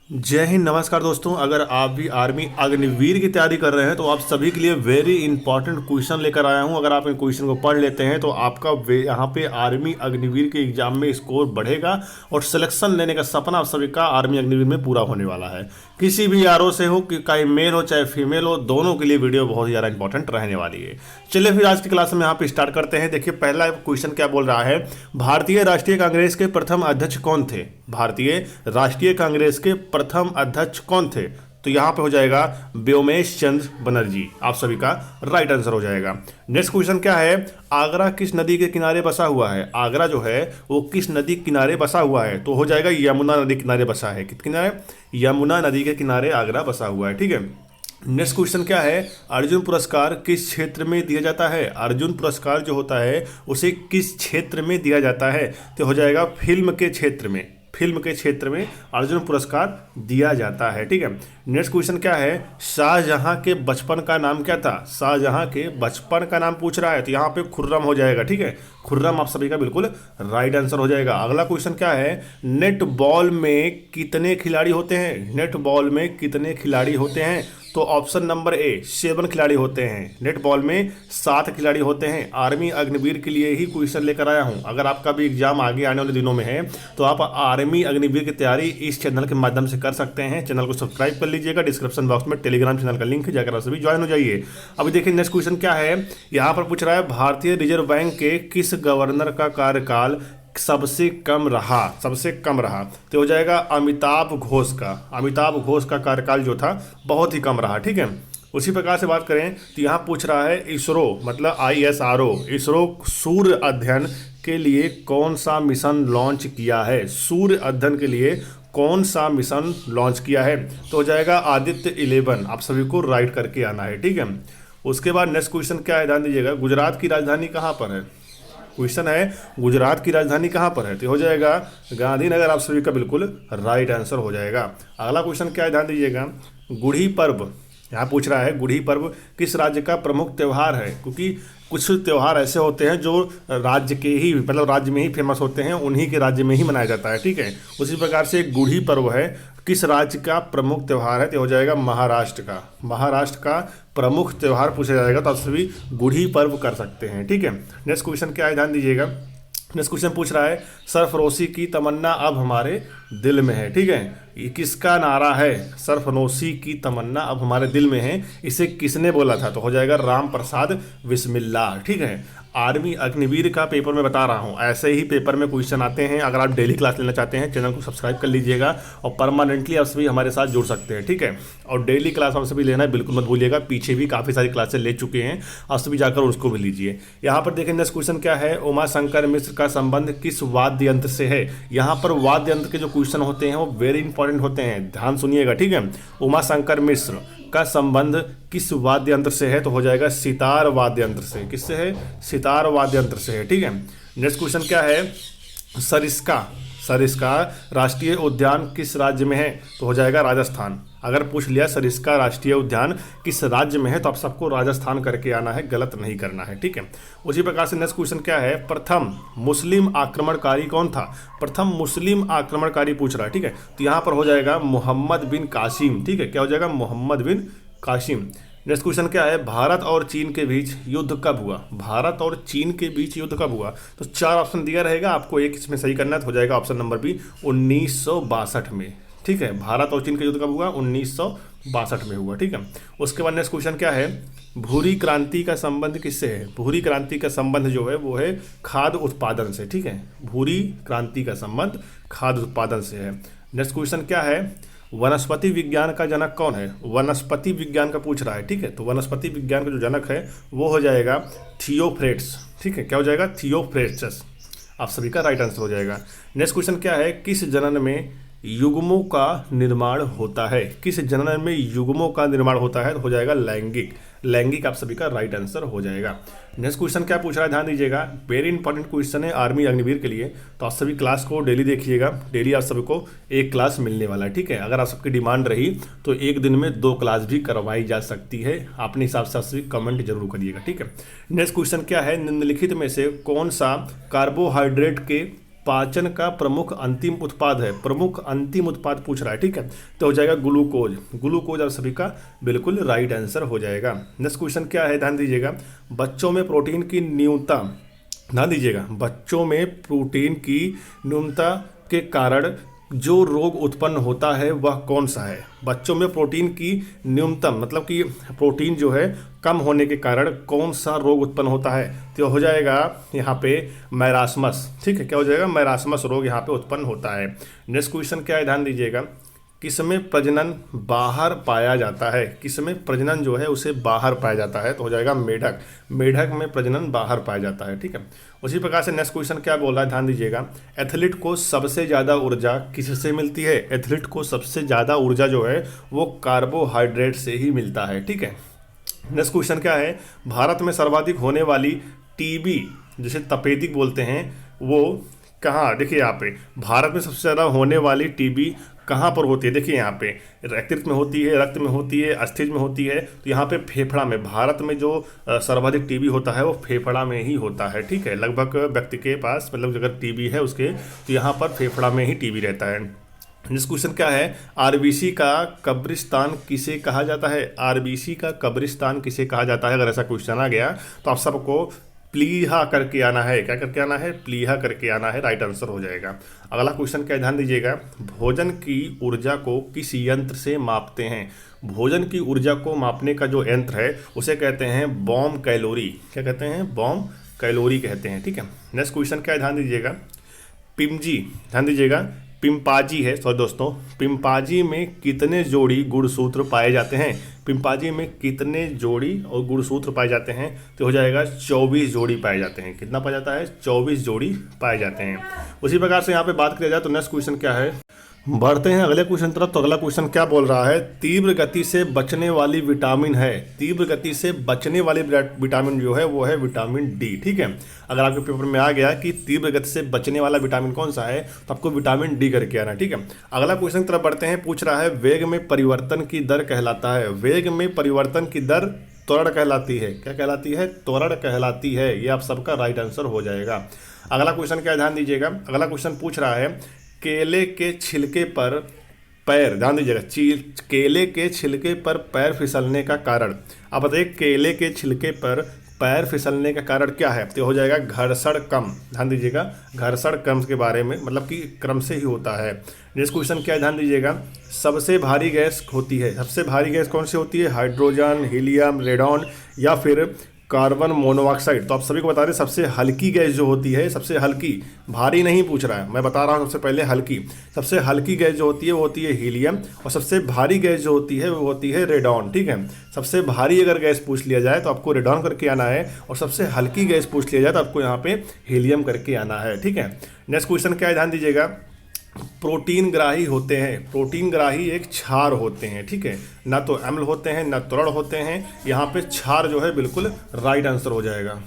जय हिंद। नमस्कार दोस्तों, अगर आप भी आर्मी अग्निवीर की तैयारी कर रहे हैं तो आप सभी के लिए वेरी इंपॉर्टेंट क्वेश्चन लेकर आया हूं। अगर आप इन क्वेश्चन को पढ़ लेते हैं तो आपका यहाँ पे आर्मी अग्निवीर के एग्जाम में स्कोर बढ़ेगा और सिलेक्शन लेने का सपना आप सभी का आर्मी अग्निवीर में पूरा होने वाला है। किसी भी आरओ से हो कि चाहे मेल हो चाहे फीमेल हो, दोनों के लिए वीडियो बहुत ज़्यादा इंपॉर्टेंट रहने वाली है। चलिए फिर आज की क्लास में यहाँ पे स्टार्ट करते हैं। देखिए पहला क्वेश्चन क्या बोल रहा है, भारतीय राष्ट्रीय कांग्रेस के प्रथम अध्यक्ष कौन थे। भारतीय राष्ट्रीय कांग्रेस के प्रथम अध्यक्ष कौन थे? तो यहां पे हो जाएगा व्योमेश चंद्र बनर्जी, आप सभी का राइट आंसर हो जाएगा। नेक्स्ट क्वेश्चन क्या है, आगरा किस नदी के किनारे बसा हुआ है। आगरा जो है वो किस नदी के किनारे बसा हुआ है? तो हो जाएगा यमुना नदी के किनारे बसा है। किस किनारे? यमुना नदी के किनारे आगरा बसा हुआ है। ठीक है। नेक्स्ट क्वेश्चन क्या है, अर्जुन पुरस्कार किस क्षेत्र में दिया जाता है। अर्जुन पुरस्कार जो होता है उसे किस क्षेत्र में दिया जाता है? तो हो जाएगा फिल्म के क्षेत्र में। फिल्म के क्षेत्र में अर्जुन पुरस्कार दिया जाता है। ठीक है। नेक्स्ट क्वेश्चन क्या है, शाहजहां के बचपन का नाम क्या था। शाहजहां के बचपन का नाम पूछ रहा है तो यहाँ पे खुर्रम हो जाएगा। ठीक है, खुर्रम आप सभी का बिल्कुल राइट आंसर हो जाएगा। अगला क्वेश्चन क्या है, नेट बॉल में कितने खिलाड़ी होते हैं। नेट बॉल में कितने खिलाड़ी होते हैं? तो ऑप्शन नंबर ए 7 खिलाड़ी होते हैं। नेट बॉल में 7 खिलाड़ी होते हैं। आर्मी अग्निवीर के लिए ही क्वेश्चन लेकर आया हूं। अगर आपका भी एग्जाम आगे आने वाले दिनों में है तो आप आर्मी अग्निवीर की तैयारी इस चैनल के माध्यम से कर सकते हैं। चैनल को सब्सक्राइब कर लीजिएगा, डिस्क्रिप्शन बॉक्स में टेलीग्राम चैनल का लिंक है, जाकर आप सभी ज्वाइन हो जाइए। अभी देखिए नेक्स्ट क्वेश्चन क्या है, यहाँ पर पूछ रहा है भारतीय रिजर्व बैंक के किस गवर्नर का कार्यकाल सबसे कम रहा। सबसे कम रहा तो हो जाएगा अमिताभ घोष का। अमिताभ घोष का कार्यकाल जो था बहुत ही कम रहा। ठीक है। उसी प्रकार से बात करें तो यहाँ पूछ रहा है इसरो मतलब ISRO, इसरो सूर्य अध्ययन के लिए कौन सा मिशन लॉन्च किया है। सूर्य अध्ययन के लिए कौन सा मिशन लॉन्च किया है? तो हो जाएगा आदित्य 11। आप सभी को राइट करके आना है। ठीक है। उसके बाद नेक्स्ट क्वेश्चन क्या है, ध्यान दीजिएगा, गुजरात की राजधानी कहाँ पर है। क्वेश्चन है गुजरात की राजधानी कहाँ पर है? तो हो जाएगा गांधीनगर, आप सभी का बिल्कुल राइट आंसर हो जाएगा। अगला क्वेश्चन क्या है, ध्यान दीजिएगा, गुड़ी पर्व यहाँ पूछ रहा है गुड़ी पर्व किस राज्य का प्रमुख त्यौहार है। क्योंकि कुछ त्यौहार ऐसे होते हैं जो राज्य के ही मतलब राज्य में ही फेमस होते हैं, उन्हीं के राज्य में ही मनाया जाता है। ठीक है। उसी प्रकार से गुड़ी पर्व है किस राज्य का प्रमुख त्यौहार है? तो हो जाएगा महाराष्ट्र का। महाराष्ट्र का प्रमुख त्यौहार पूछा जाएगा तो आप सभी गुड़ी पर्व कर सकते हैं। ठीक है। नेक्स्ट क्वेश्चन क्या है, ध्यान दीजिएगा, नेक्स्ट क्वेश्चन पूछ रहा है सरफरोशी की तमन्ना अब हमारे दिल में है। ठीक है। ये किसका नारा है? सरफरोशी की तमन्ना अब हमारे दिल में है, इसे किसने बोला था? तो हो जाएगा राम प्रसाद बिस्मिल्लाह। ठीक है। आर्मी अग्निवीर का पेपर में बता रहा हूँ, ऐसे ही पेपर में क्वेश्चन आते हैं। अगर आप डेली क्लास लेना चाहते हैं चैनल को सब्सक्राइब कर लीजिएगा और परमानेंटली आप सभी हमारे साथ जुड़ सकते हैं। ठीक है। और डेली क्लास आप सभी लेना बिल्कुल मत भूलिएगा, पीछे भी काफ़ी सारी क्लासेस ले चुके हैं, आप सभी जाकर उसको भी लीजिए। यहाँ पर देखें नेक्स्ट क्वेश्चन क्या है, उमा शंकर मिश्र का संबंध किस वाद्य यंत्र से है। यहाँ पर वाद्य यंत्र के जो क्वेश्चन होते हैं वो वेरी इंपॉर्टेंट होते हैं, ध्यान सुनिएगा। ठीक है। उमा शंकर मिश्र का संबंध किस वाद्य यंत्र से है? तो हो जाएगा सितार वाद्य यंत्र से। किससे है? सितार वाद्य यंत्र से है। ठीक है। नेक्स्ट क्वेश्चन क्या है, सरिस्का सरिस्का राष्ट्रीय उद्यान किस राज्य में है? तो हो जाएगा राजस्थान। अगर पूछ लिया सरिस्का राष्ट्रीय उद्यान किस राज्य में है तो आप सबको राजस्थान करके आना है, गलत नहीं करना है। ठीक है। उसी प्रकार से नेक्स्ट क्वेश्चन क्या है, प्रथम मुस्लिम आक्रमणकारी कौन था। प्रथम मुस्लिम आक्रमणकारी पूछ रहा है। ठीक है। तो यहाँ पर हो जाएगा मोहम्मद बिन कासिम। ठीक है। क्या हो जाएगा? मोहम्मद बिन कासिम। नेक्स्ट क्वेश्चन क्या है, भारत और चीन के बीच युद्ध कब हुआ। भारत और चीन के बीच युद्ध कब हुआ? तो 4 ऑप्शन दिया रहेगा, आपको एक इसमें सही करना है, तो हो जाएगा ऑप्शन नंबर बी 1962 में। ठीक है। भारत और चीन का युद्ध कब हुआ? 1962 में हुआ। ठीक है। उसके बाद नेक्स्ट क्वेश्चन क्या है, भूरी क्रांति का संबंध किससे है। भूरी क्रांति का संबंध जो है वो है खाद्य उत्पादन से। ठीक है। भूरी क्रांति का संबंध खाद्य उत्पादन से है। नेक्स्ट क्वेश्चन क्या है, वनस्पति विज्ञान का जनक कौन है। वनस्पति विज्ञान का पूछ रहा है। ठीक है। तो वनस्पति विज्ञान का जो जनक है वो हो जाएगा थियोफ्रेट्स। ठीक है। क्या हो जाएगा? थियोफ्रेट्स। आप सभी का राइट आंसर हो जाएगा। नेक्स्ट क्वेश्चन क्या है, किस जनन में युग्मों का निर्माण होता है। किस जनन में युग्मों का निर्माण होता है? तो हो जाएगा लैंगिक। लैंगिक आप सभी का राइट आंसर हो जाएगा। नेक्स्ट क्वेश्चन क्या पूछ रहा है, ध्यान दीजिएगा, वेरी इंपॉर्टेंट क्वेश्चन है आर्मी अग्निवीर के लिए, तो आप सभी क्लास को डेली देखिएगा। डेली आप सभी को एक क्लास मिलने वाला है। ठीक है। अगर आप सबकी डिमांड रही तो एक दिन में 2 क्लास भी करवाई जा सकती है, अपने हिसाब से आप सभी कमेंट जरूर करिएगा। ठीक है। नेक्स्ट क्वेश्चन क्या है, निम्नलिखित में से कौन सा कार्बोहाइड्रेट के पाचन का प्रमुख अंतिम उत्पाद है? प्रमुख अंतिम उत्पाद पूछ रहा है, ठीक है, तो हो जाएगा ग्लूकोज। ग्लूकोज आप सभी का बिल्कुल राइट आंसर हो जाएगा। नेक्स्ट क्वेश्चन क्या है, ध्यान दीजिएगा। बच्चों में प्रोटीन की न्यूनता, ध्यान दीजिएगा, बच्चों में प्रोटीन की न्यूनता के कारण जो रोग उत्पन्न होता है वह कौन सा है? बच्चों में प्रोटीन की न्यूनतम मतलब कि प्रोटीन जो है कम होने के कारण कौन सा रोग उत्पन्न होता है? तो हो जाएगा यहाँ पे मैरास्मस, ठीक है, क्या हो जाएगा? मैरास्मस रोग यहाँ पे उत्पन्न होता है। नेक्स्ट क्वेश्चन क्या है, ध्यान दीजिएगा। किसमें प्रजनन बाहर पाया जाता है? किसमें प्रजनन जो है उसे बाहर पाया जाता है? तो हो जाएगा मेढक। मेढक में प्रजनन बाहर पाया जाता है, ठीक है। उसी प्रकार से नेक्स्ट क्वेश्चन क्या बोल रहा है, ध्यान दीजिएगा। एथलीट को सबसे ज़्यादा ऊर्जा किससे मिलती है? एथलीट को सबसे ज़्यादा ऊर्जा जो है वो कार्बोहाइड्रेट से ही मिलता है, ठीक है। नेक्स्ट क्वेश्चन क्या है, भारत में सर्वाधिक होने वाली टीबी जिसे तपेदिक बोलते हैं वो कहाँ? देखिए यहाँ पे भारत में सबसे ज़्यादा होने वाली टीबी कहाँ पर होती है? देखिए यहाँ पे यकृत में होती है, रक्त में होती है, अस्थिज में होती है, तो यहाँ पे फेफड़ा में, भारत में जो सर्वाधिक टीबी होता है वो फेफड़ा में ही होता है, ठीक है। लगभग व्यक्ति के पास मतलब अगर टीबी है उसके, तो यहाँ पर फेफड़ा में ही टीबी रहता है। नेक्स्ट क्वेश्चन क्या है, आरबीसी का कब्रिस्तान किसे कहा जाता है? आरबीसी का कब्रिस्तान किसे कहा जाता है? अगर ऐसा क्वेश्चन आ गया तो आप सबको प्लीहा करके आना है। क्या करके आना है? प्लीहा करके आना है, राइट आंसर हो जाएगा। अगला क्वेश्चन क्या है, ध्यान दीजिएगा। भोजन की ऊर्जा को किस यंत्र से मापते हैं? भोजन की ऊर्जा को मापने का जो यंत्र है उसे कहते हैं बॉम कैलोरी। क्या कहते हैं? बॉम कैलोरी कहते हैं, ठीक है। नेक्स्ट क्वेश्चन क्या है, ध्यान दीजिएगा। पिम्जी, ध्यान दीजिएगा, पिम्पाजी है, सॉरी दोस्तों, पिम्पाजी में कितने जोड़ी गुणसूत्र पाए जाते हैं? पिम्पाजी में कितने जोड़ी और गुणसूत्र पाए जाते हैं? तो हो जाएगा 24 जोड़ी पाए जाते हैं। कितना पाया जाता है? 24 जोड़ी पाए जाते हैं। उसी प्रकार से यहाँ पे बात किया जाए तो नेक्स्ट क्वेश्चन क्या है, बढ़ते हैं अगले क्वेश्चन तरफ। तो अगला क्वेश्चन क्या बोल रहा है, तीव्र गति से बचने वाली विटामिन है। तीव्र गति से बचने वाली विटामिन जो है वो है विटामिन डी, ठीक है। अगर आपके पेपर में आ गया कि तीव्र गति से बचने वाला विटामिन कौन सा है तो आपको विटामिन डी करके आना, ठीक है। अगला क्वेश्चन की तरफ बढ़ते हैं, पूछ रहा है वेग में परिवर्तन की दर कहलाता है। वेग में परिवर्तन की दर त्वरण कहलाती है। क्या कहलाती है? त्वरण कहलाती है। ये आप सबका राइट आंसर हो जाएगा। अगला क्वेश्चन क्या है, ध्यान दीजिएगा। अगला क्वेश्चन पूछ रहा है केले के छिलके पर पैर, ध्यान दीजिएगा, केले के छिलके पर पैर फिसलने का कारण। अब बताइए केले के छिलके पर पैर फिसलने का कारण क्या है? तो हो जाएगा घर्षण कम। ध्यान दीजिएगा, घर्षण कम के बारे में मतलब कि क्रम से ही होता है। नेक्स्ट क्वेश्चन क्या है, ध्यान दीजिएगा। सबसे भारी गैस होती है। सबसे भारी गैस कौन सी होती है? हाइड्रोजन, हीलियम, रेडॉन या फिर कार्बन मोनोऑक्साइड। तो आप सभी को बता दें सबसे हल्की गैस जो होती है, सबसे हल्की, भारी नहीं पूछ रहा है, मैं बता रहा हूँ सबसे पहले हल्की। सबसे हल्की गैस जो होती है वो होती है हीलियम और सबसे भारी गैस जो होती है वो होती है रेडॉन, ठीक है। सबसे भारी अगर गैस पूछ लिया जाए तो आपको रेडॉन करके आना है और सबसे हल्की गैस पूछ लिया जाए तो आपको यहाँ पे हीलियम करके आना है, ठीक है। नेक्स्ट क्वेश्चन क्या है, ध्यान दीजिएगा। प्रोटीन ग्राही होते हैं। प्रोटीन ग्राही एक क्षार होते हैं, ठीक है, ना तो अम्ल होते हैं ना त्वरण होते हैं। यहाँ पे क्षार जो है बिल्कुल राइट आंसर हो जाएगा।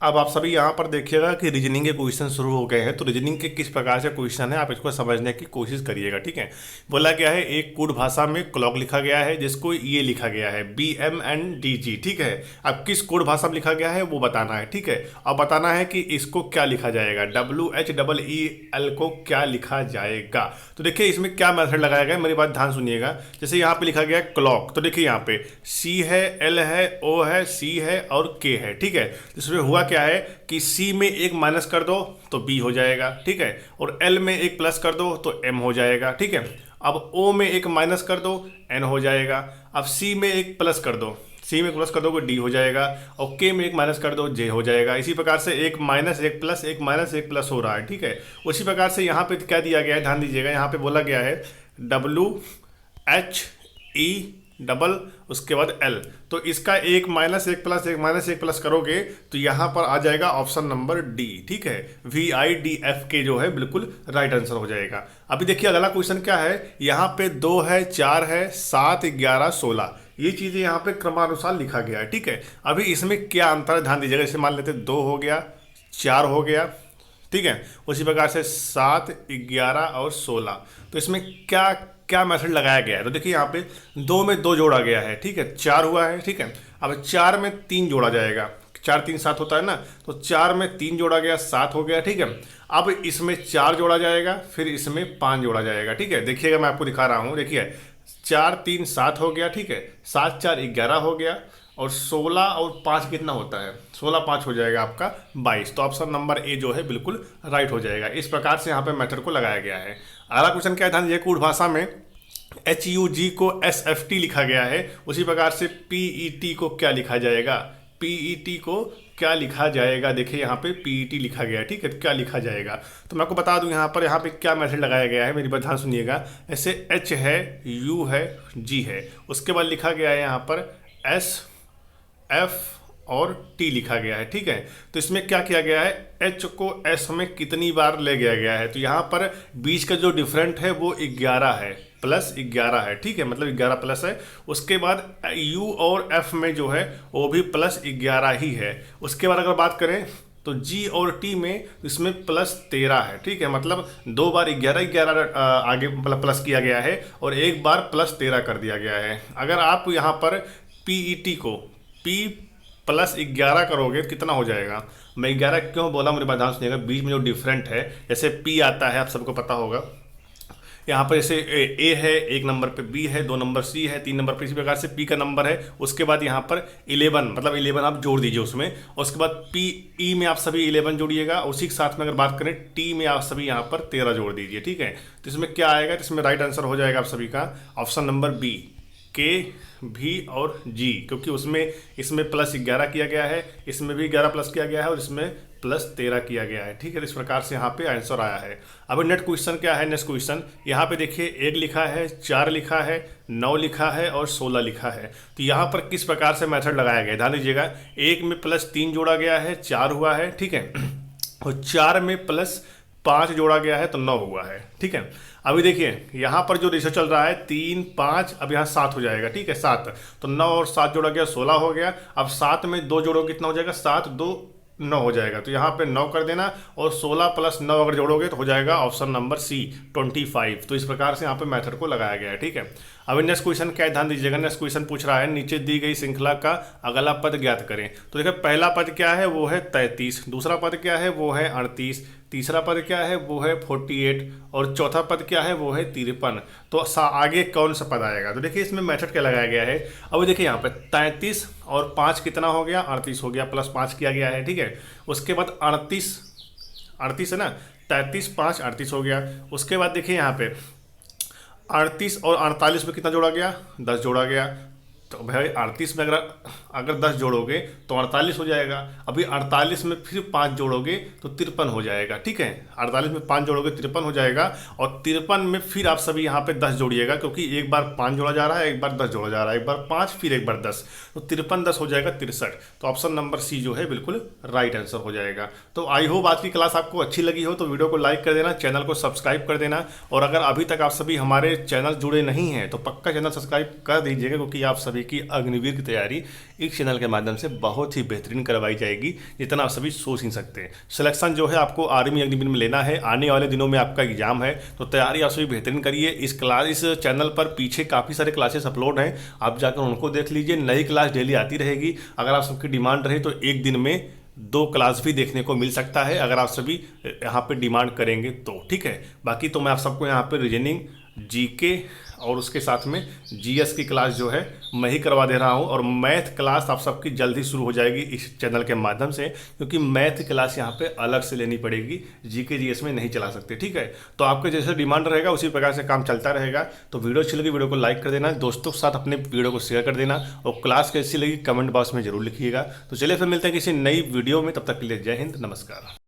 अब आप सभी यहाँ पर देखिएगा कि रीजनिंग के क्वेश्चन शुरू हो गए हैं। तो रीजनिंग के किस प्रकार से क्वेश्चन है आप इसको समझने की कोशिश करिएगा, ठीक है। बोला गया है एक कूट भाषा में क्लॉक लिखा गया है जिसको ये लिखा गया है BMNDG, ठीक है। अब किस कोड भाषा में लिखा गया है वो बताना है, ठीक है। अब बताना है कि इसको क्या लिखा जाएगा, WHEEL को क्या लिखा जाएगा। तो देखिए इसमें क्या मेथड लगाया गया है, मेरी बात ध्यान सुनिएगा। जैसे यहाँ पे लिखा गया क्लॉक, तो देखिए यहाँ पे C है, L है, O है, C है और K है, ठीक है। इसमें हुआ क्या है कि C में एक माइनस कर दो तो B हो जाएगा, ठीक है, और L में एक प्लस कर दो तो M हो जाएगा, ठीक है। अब O में एक माइनस कर दो N हो जाएगा। अब C में एक प्लस कर दो, C में प्लस कर दो D हो जाएगा और K में एक माइनस कर दो J हो जाएगा। इसी प्रकार से एक माइनस एक प्लस, एक माइनस एक प्लस हो रहा है, ठीक है। उसी प्रकार से यहाँ पे क्या दिया गया है, ध्यान दीजिएगा। यहाँ पे बोला गया है WHE डबल उसके बाद L, तो इसका एक माइनस एक प्लस, एक माइनस एक प्लस करोगे तो यहाँ पर आ जाएगा ऑप्शन नंबर D, ठीक है। VIDFK जो है बिल्कुल राइट आंसर हो जाएगा। अभी देखिए अगला क्वेश्चन क्या है, यहाँ पे 2 है, 4 है, 7, 11, 16, ये चीज़ें यहाँ पे क्रमानुसार लिखा गया है, ठीक है। अभी इसमें क्या अंतर है ध्यान दीजिएगा। जैसे मान लेते 2 हो गया, 4 हो गया, ठीक है। उसी प्रकार से 7, 11 और 16, तो इसमें क्या क्या मेथड लगाया गया है। तो देखिए यहाँ पे 2 में 2 जोड़ा गया है, ठीक है, 4 हुआ है, ठीक है। अब 4 में 3 जोड़ा जाएगा, 4 3 7 होता है ना, तो 4 में 3 जोड़ा गया 7 हो गया, ठीक है। अब इसमें 4 जोड़ा जाएगा, फिर इसमें 5 जोड़ा जाएगा, ठीक है। देखिएगा मैं आपको दिखा रहा हूँ, देखिए 4 3 7 हो गया, ठीक है। 7 4 11 हो गया, और 16 और 5 कितना होता है, 16 5 हो जाएगा आपका 22। तो ऑप्शन नंबर ए जो है बिल्कुल राइट हो जाएगा। इस प्रकार से यहाँ पे मेथड को लगाया गया है। अगला क्वेश्चन क्या है, ध्यान दीजिए, कूट भाषा में HUG को SFT लिखा गया है, उसी प्रकार से PET को क्या लिखा जाएगा, PET को क्या लिखा जाएगा। देखिए यहाँ पे PET लिखा गया है, ठीक है। क्या लिखा जाएगा, तो मैं आपको बता दूं यहाँ पे क्या मेथड लगाया गया है, मेरी बात ध्यान सुनिएगा। ऐसे H है, U है, G है, उसके बाद लिखा गया है यहाँ पर S F और T लिखा गया है, ठीक है। तो इसमें क्या किया गया है, H को S में कितनी बार ले गया है, तो यहाँ पर बीच का जो डिफरेंट है वो 11 है, प्लस 11 है, ठीक है, मतलब 11 प्लस है। उसके बाद U और F में जो है वो भी प्लस 11 ही है। उसके बाद अगर बात करें तो G और T में इसमें प्लस 13 है, ठीक है, मतलब 2 बार 11 आगे मतलब प्लस किया गया है और एक बार प्लस 13 कर दिया गया है। अगर आप यहाँ पर PET को P प्लस 11 करोगे कितना हो जाएगा, मैं 11 क्यों बोला मेरे बात ध्यान सुनिएगा, बीच में जो डिफरेंट है, जैसे P आता है, आप सबको पता होगा, यहाँ पर जैसे A है, 1 नंबर पे B है, 2 नंबर C है, 3 नंबर पे इसी प्रकार से P का नंबर है। उसके बाद यहाँ पर 11 मतलब 11 आप जोड़ दीजिए उसमें, और उसके बाद PE में आप सभी 11 जोड़िएगा। उसी के साथ में अगर बात करें T में आप सभी यहाँ पर 13 जोड़ दीजिए, ठीक है। तो इसमें क्या आएगा, तो इसमें राइट आंसर हो जाएगा आप सभी का option number B, K, V और G, क्योंकि उसमें इसमें प्लस 11 किया गया है, इसमें भी 11 प्लस किया गया है और इसमें प्लस 13 किया गया है, ठीक है। इस प्रकार से यहाँ पे आंसर आया है। अब नेक्स्ट क्वेश्चन क्या है, नेक्स्ट क्वेश्चन यहाँ पे देखिए 1 लिखा है, 4 लिखा है, 9 लिखा है और 16 लिखा है। तो यहाँ पर किस प्रकार से मेथड लगाया गया है, ध्यान दीजिएगा। 1 में प्लस 3 जोड़ा गया है, 4 हुआ है, ठीक है, और 4 में प्लस 5 जोड़ा गया है तो 9 हुआ है, ठीक है। अभी देखिए यहाँ पर जो रेशो चल रहा है 3 5, अब यहाँ 7 हो जाएगा, ठीक है, 7, तो 9 और 7 जोड़ा गया 16 हो गया। अब 7 में 2 जोड़ो कितना हो जाएगा, 7 2 9 हो जाएगा, तो यहाँ पे 9 कर देना, और 16 प्लस 9 अगर जोड़ोगे तो हो जाएगा ऑप्शन नंबर C 25। तो इस प्रकार से यहाँ पे मेथड को लगाया गया है, ठीक है। अभी नेक्स्ट क्वेश्चन क्या है, ध्यान दीजिएगा। नेक्स्ट क्वेश्चन पूछ रहा है, नीचे दी गई श्रृंखला का अगला पद ज्ञात करें। तो देखिए पहला पद क्या है, वो है 33, दूसरा पद क्या है, वो है 38, तीसरा पद क्या है, वो है 48, और चौथा पद क्या है, वो है 53। तो आगे कौन सा पद आएगा, तो देखिए इसमें मेथड क्या लगाया गया है। अब देखिए यहाँ पे 33 और 5 कितना हो गया, 38 हो गया, प्लस 5 किया गया है, ठीक है। उसके बाद 38 है ना, 33 5 38 हो गया। उसके बाद देखिए यहाँ पे 38 और 48 में कितना जोड़ा गया, 10 जोड़ा गया। तो भाई 38 में अगर 10 जोड़ोगे तो 48 हो जाएगा। अभी 48 में फिर 5 जोड़ोगे तो 53 हो जाएगा, ठीक है। 48 में 5 जोड़ोगे 53 हो जाएगा, और 53 में फिर आप सभी यहाँ पे 10 जोड़िएगा, क्योंकि एक बार 5 जोड़ा जा रहा है, एक बार 10 जोड़ा जा रहा है, एक बार 5 फिर एक बार 10, तो 53 10 हो जाएगा 63। तो ऑप्शन नंबर C जो है बिल्कुल राइट आंसर हो जाएगा। तो आई होप आज की क्लास आपको अच्छी लगी हो, तो वीडियो को लाइक कर देना, चैनल को सब्सक्राइब कर देना, और अगर अभी तक आप सभी हमारे चैनल जुड़े नहीं हैं तो पक्का चैनल सब्सक्राइब कर दीजिएगा, क्योंकि आप सभी की अग्निवीर की तैयारी इस चैनल के माध्यम से बहुत ही बेहतरीन करवाई जाएगी, जितना आप सभी सोच नहीं सकते। सिलेक्शन जो है आपको आर्मी अग्निवीर में लेना है, आने वाले दिनों में आपका एग्जाम है, तो तैयारी आप सभी बेहतरीन करिए। इस चैनल पर पीछे काफ़ी सारे क्लासेस अपलोड हैं, आप जाकर उनको देख लीजिए। नई क्लास डेली आती रहेगी। अगर आप सबकी डिमांड रहे तो एक दिन में 2 क्लास भी देखने को मिल सकता है, अगर आप सभी यहाँ पे डिमांड करेंगे तो, ठीक है। बाकी तो मैं आप सबको यहाँ पे रीजनिंग, GK और उसके साथ में GS की क्लास जो है मैं ही करवा दे रहा हूँ, और मैथ क्लास आप सबकी जल्दी शुरू हो जाएगी इस चैनल के माध्यम से, क्योंकि मैथ क्लास यहाँ पे अलग से लेनी पड़ेगी, GK GS में नहीं चला सकते, ठीक है। तो आपके जैसे डिमांड रहेगा उसी प्रकार से काम चलता रहेगा। तो वीडियो अच्छी लगी वीडियो को लाइक कर देना, दोस्तों के साथ अपने वीडियो को शेयर कर देना, और क्लास कैसी लगी कमेंट बॉक्स में जरूर लिखिएगा। तो चलिए फिर मिलते हैं किसी नई वीडियो में, तब तक के लिए जय हिंद, नमस्कार।